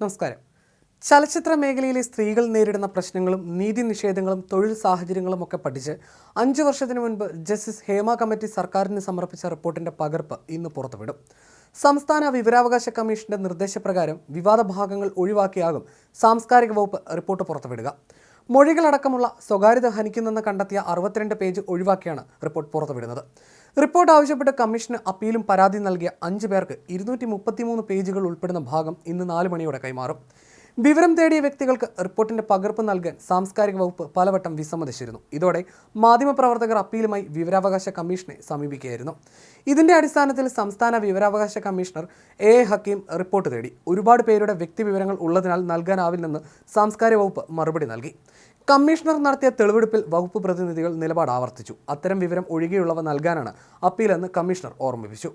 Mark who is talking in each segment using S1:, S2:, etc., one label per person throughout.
S1: നമസ്കാരം. ചലച്ചിത്ര മേഖലയിലെ സ്ത്രീകൾ നേരിടുന്ന പ്രശ്നങ്ങളും നീതി നിഷേധങ്ങളും തൊഴിൽ സാഹചര്യങ്ങളും ഒക്കെ പഠിച്ച് 5 വർഷത്തിനു മുൻപ് ജസ്റ്റിസ് ഹേമ കമ്മിറ്റി സർക്കാരിന് സമർപ്പിച്ച റിപ്പോർട്ടിന്റെ പകർപ്പ് ഇന്ന് പുറത്തുവിടും. സംസ്ഥാന വിവരാവകാശ കമ്മീഷന്റെ നിർദ്ദേശപ്രകാരം വിവാദ ഭാഗങ്ങൾ ഒഴിവാക്കിയാകും സാംസ്കാരിക വകുപ്പ് റിപ്പോർട്ട് പുറത്തുവിടുക. മൊഴികളടക്കമുള്ള സ്വകാര്യത ഹനിക്കുന്നെന്ന് കണ്ടെത്തിയ 62 പേജ് ഒഴിവാക്കിയാണ് റിപ്പോർട്ട് പുറത്തുവിടുന്നത്. റിപ്പോർട്ട് ആവശ്യപ്പെട്ട് കമ്മീഷന് അപ്പീലും പരാതി നൽകിയ 5 പേർക്ക് 233 പേജുകൾ ഉൾപ്പെടുന്ന ഭാഗം ഇന്ന് 4 മണിയോടെ കൈമാറും. വിവരം തേടിയ വ്യക്തികൾക്ക് റിപ്പോർട്ടിന്റെ പകർപ്പ് നൽകാൻ സാംസ്കാരിക വകുപ്പ് പലവട്ടം വിസമ്മതിച്ചിരുന്നു. ഇതോടെ മാധ്യമപ്രവർത്തകർ അപ്പീലുമായി വിവരാവകാശ കമ്മീഷനെ സമീപിക്കുകയായിരുന്നു. ഇതിന്റെ അടിസ്ഥാനത്തിൽ സംസ്ഥാന വിവരാവകാശ കമ്മീഷണർ എ ഹക്കീം റിപ്പോർട്ട് തേടി. ഒരുപാട് പേരുടെ വ്യക്തിവിവരങ്ങൾ ഉള്ളതിനാൽ നൽകാനാവില്ലെന്ന് സാംസ്കാരിക വകുപ്പ് മറുപടി നൽകി. കമ്മീഷണർ നടത്തിയ തെളിവെടുപ്പിൽ വകുപ്പ് പ്രതിനിധികൾ നിലപാട് ആവർത്തിച്ചു. അത്തരം വിവരം ഒഴികെയുള്ളവ നൽകാനാണ് അപ്പീലെന്ന് കമ്മീഷണർ ഓർമ്മിപ്പിച്ചു.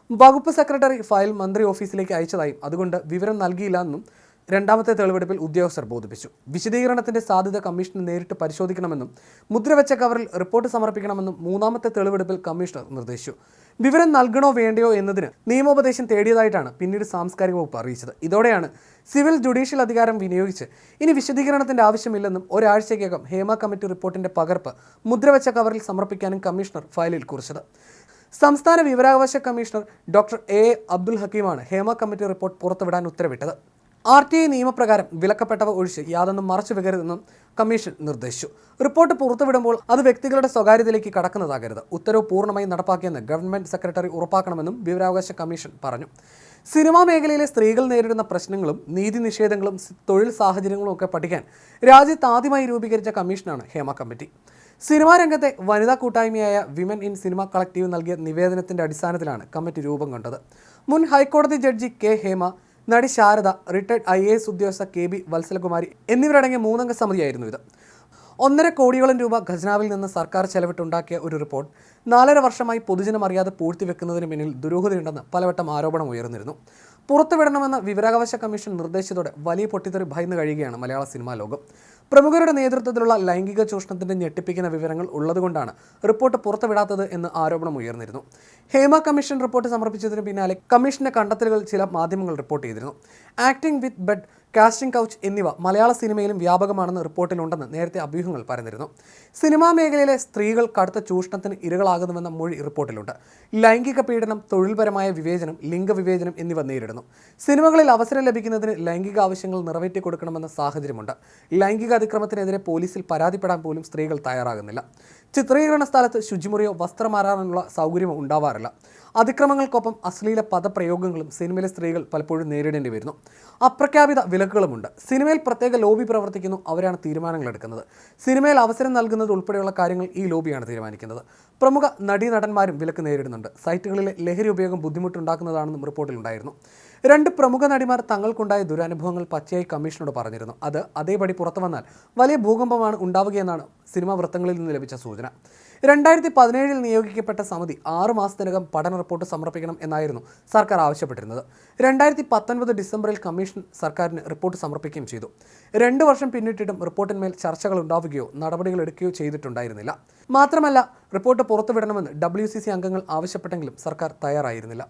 S1: വകുപ്പ് സെക്രട്ടറി ഫയൽ മന്ത്രി ഓഫീസിലേക്ക് അയച്ചതായും അതുകൊണ്ട് വിവരം നൽകിയില്ലെന്നും രണ്ടാമത്തെ തെളിവെടുപ്പിൽ ഉദ്യോഗസ്ഥർ ബോധിപ്പിച്ചു. വിശദീകരണത്തിന്റെ സാധ്യത കമ്മീഷന് നേരിട്ട് പരിശോധിക്കണമെന്നും മുദ്രവെച്ച കവറിൽ റിപ്പോർട്ട് സമർപ്പിക്കണമെന്നും മൂന്നാമത്തെ തെളിവെടുപ്പിൽ കമ്മീഷണർ നിർദ്ദേശിച്ചു. വിവരം നൽകണോ വേണ്ടയോ എന്നതിന് നിയമോപദേശം തേടിയതായിട്ടാണ് പിന്നീട് സാംസ്കാരിക വകുപ്പ് അറിയിച്ചത്. ഇതോടെയാണ് സിവിൽ ജുഡീഷ്യൽ അധികാരം വിനിയോഗിച്ച് ഇനി വിശദീകരണത്തിന്റെ ആവശ്യമില്ലെന്നും ഒരാഴ്ചയ്ക്കകം ഹേമ കമ്മിറ്റി റിപ്പോർട്ടിന്റെ പകർപ്പ് മുദ്രവെച്ച കവറിൽ സമർപ്പിക്കാനും കമ്മീഷണർ ഫയലിൽ കുറിച്ചത്. സംസ്ഥാന വിവരാവകാശ കമ്മീഷണർ ഡോക്ടർ എ അബ്ദുൽ ഹക്കീമാണ് ഹേമ കമ്മിറ്റി റിപ്പോർട്ട് പുറത്തുവിടാൻ ഉത്തരവിട്ടത്. RTI നിയമപ്രകാരം വിലക്കപ്പെട്ടവ ഒഴിച്ച് യാതൊന്നും മറച്ചു വെക്കരുതെന്നും കമ്മീഷൻ നിർദ്ദേശിച്ചു. റിപ്പോർട്ട് പുറത്തുവിടുമ്പോൾ അത് വ്യക്തികളുടെ സ്വകാര്യതയിലേക്ക് കടക്കുന്നതാകരുത്. ഉത്തരവ് പൂർണ്ണമായി നടപ്പാക്കിയെന്ന് ഗവൺമെന്റ് സെക്രട്ടറി ഉറപ്പാക്കണമെന്നും വിവരാവകാശ കമ്മീഷൻ പറഞ്ഞു. സിനിമാ മേഖലയിലെ സ്ത്രീകൾ നേരിടുന്ന പ്രശ്നങ്ങളും നീതി നിഷേധങ്ങളും തൊഴിൽ സാഹചര്യങ്ങളും ഒക്കെ പഠിക്കാൻ രാജ്യത്ത് ആദ്യമായി രൂപീകരിച്ച കമ്മീഷനാണ് ഹേമ കമ്മിറ്റി. സിനിമാ രംഗത്തെ വനിതാ കൂട്ടായ്മയായ വിമൻ ഇൻ സിനിമ കളക്റ്റീവ് നൽകിയ നിവേദനത്തിന്റെ അടിസ്ഥാനത്തിലാണ് കമ്മിറ്റി രൂപം കൊണ്ടത്. മുൻ ഹൈക്കോടതി ജഡ്ജി കെ ഹേമ, നടി ശാരദ, റിട്ടയർഡ് IAS ഉദ്യോഗസ്ഥ KB വത്സലകുമാരി എന്നിവരടങ്ങിയ 3 അംഗ സമിതിയായിരുന്നു ഇത്. 1.5 കോടിയോളം രൂപ ഖജനാവിൽ നിന്ന് സർക്കാർ ചെലവിട്ടുണ്ടാക്കിയ ഒരു റിപ്പോർട്ട് 4.5 വർഷമായി പൊതുജനം അറിയാതെ പൂഴ്ത്തിവെക്കുന്നതിന് പിന്നിൽ ദുരൂഹതയുണ്ടെന്ന് പലവട്ടം ആരോപണം ഉയർന്നിരുന്നു. പുറത്തുവിടണമെന്ന് വിവരാവകാശ കമ്മീഷൻ നിർദ്ദേശിച്ചതോടെ വലിയ പൊട്ടിത്തെറി ഭയന്ന് കഴിയുകയാണ് മലയാള സിനിമാ ലോകം. പ്രമുഖരുടെ നേതൃത്വത്തിലുള്ള ലൈംഗിക ചൂഷണത്തിന്റെ ഞെട്ടിപ്പിക്കുന്ന വിവരങ്ങൾ ഉള്ളതുകൊണ്ടാണ് റിപ്പോർട്ട് പുറത്തുവിടാത്തത് എന്ന് ആരോപണം ഉയർന്നിരുന്നു. ഹേമ കമ്മീഷൻ റിപ്പോർട്ട് സമർപ്പിച്ചതിന് പിന്നാലെ കമ്മീഷന്റെ കണ്ടെത്തലുകൾ ചില മാധ്യമങ്ങൾ റിപ്പോർട്ട് ചെയ്തിരുന്നു. ആക്ടിംഗ് വിത്ത് ബെഡ്, കാസ്റ്റിംഗ് കൗച്ച് എന്നിവ മലയാള സിനിമയിലും വ്യാപകമാണെന്ന് റിപ്പോർട്ടിലുണ്ടെന്ന് നേരത്തെ അഭ്യൂഹങ്ങൾ പരന്നിരുന്നു. സിനിമാ മേഖലയിലെ സ്ത്രീകൾ കടുത്ത ചൂഷണത്തിന് ഇരകളാകുന്നുവെന്ന മൊഴി റിപ്പോർട്ടിലുണ്ട്. ലൈംഗിക പീഡനം, തൊഴിൽപരമായ വിവേചനം, ലിംഗവിവേചനം എന്നിവ നേരിടുന്നു. സിനിമകളിൽ അവസരം ലഭിക്കുന്നതിന് ലൈംഗിക ആവശ്യങ്ങൾ നിറവേറ്റി കൊടുക്കണമെന്ന സാഹചര്യമുണ്ട്. ലൈംഗിക അതിക്രമത്തിനെതിരെ പോലീസിൽ പരാതിപ്പെടാൻ പോലും സ്ത്രീകൾ തയ്യാറാകുന്നില്ല. ചിത്രീകരണ സ്ഥലത്ത് ശുചിമുറിയോ വസ്ത്രം മാറാനുള്ള സൗകര്യമോ ഉണ്ടാവാറില്ല. അതിക്രമങ്ങൾക്കൊപ്പം അശ്ലീല പദപ്രയോഗങ്ങളും സിനിമയിലെ സ്ത്രീകൾ പലപ്പോഴും നേരിടേണ്ടി വരുന്നു. അപ്രഖ്യാപിത വിലക്കുകളുമുണ്ട്. സിനിമയിൽ പ്രത്യേക ലോബി പ്രവർത്തിക്കുന്നു, അവരാണ് തീരുമാനങ്ങൾ എടുക്കുന്നത്. സിനിമയിൽ അവസരം നൽകുന്നത് ഉൾപ്പെടെയുള്ള കാര്യങ്ങൾ ഈ ലോബിയാണ് തീരുമാനിക്കുന്നത്. പ്രമുഖ നടീനടന്മാരും വിലക്ക് നേരിടുന്നുണ്ട്. സൈറ്റുകളിലെ ലഹരി ഉപയോഗം ബുദ്ധിമുട്ടുണ്ടാക്കുന്നതാണെന്നും റിപ്പോർട്ടിലുണ്ടായിരുന്നു. 2 പ്രമുഖ നടിമാർ തങ്ങൾക്കുണ്ടായ ദുരനുഭവങ്ങൾ പച്ചയായി കമ്മീഷനോട് പറഞ്ഞിരുന്നു. അത് അതേപടി പുറത്തു വന്നാൽ വലിയ ഭൂകമ്പമാണ് ഉണ്ടാവുകയെന്നാണ് സിനിമാ വൃത്തങ്ങളിൽ നിന്ന് ലഭിച്ച സൂചന. 2017 നിയോഗിക്കപ്പെട്ട സമിതി 6 മാസത്തിനകം പഠന റിപ്പോർട്ട് സമർപ്പിക്കണം എന്നായിരുന്നു സർക്കാർ ആവശ്യപ്പെട്ടിരുന്നത്. 2019 ഡിസംബറിൽ കമ്മീഷൻ സർക്കാരിന് റിപ്പോർട്ട് സമർപ്പിക്കുകയും ചെയ്തു. 2 വർഷം പിന്നിട്ടിട്ടും റിപ്പോർട്ടിന്മേൽ ചർച്ചകൾ ഉണ്ടാവുകയോ നടപടികൾ എടുക്കുകയോ ചെയ്തിട്ടുണ്ടായിരുന്നില്ല. മാത്രമല്ല, റിപ്പോർട്ട് പുറത്തുവിടണമെന്ന് WCC അംഗങ്ങൾ ആവശ്യപ്പെട്ടെങ്കിലും സർക്കാർ തയ്യാറായിരുന്നില്ല.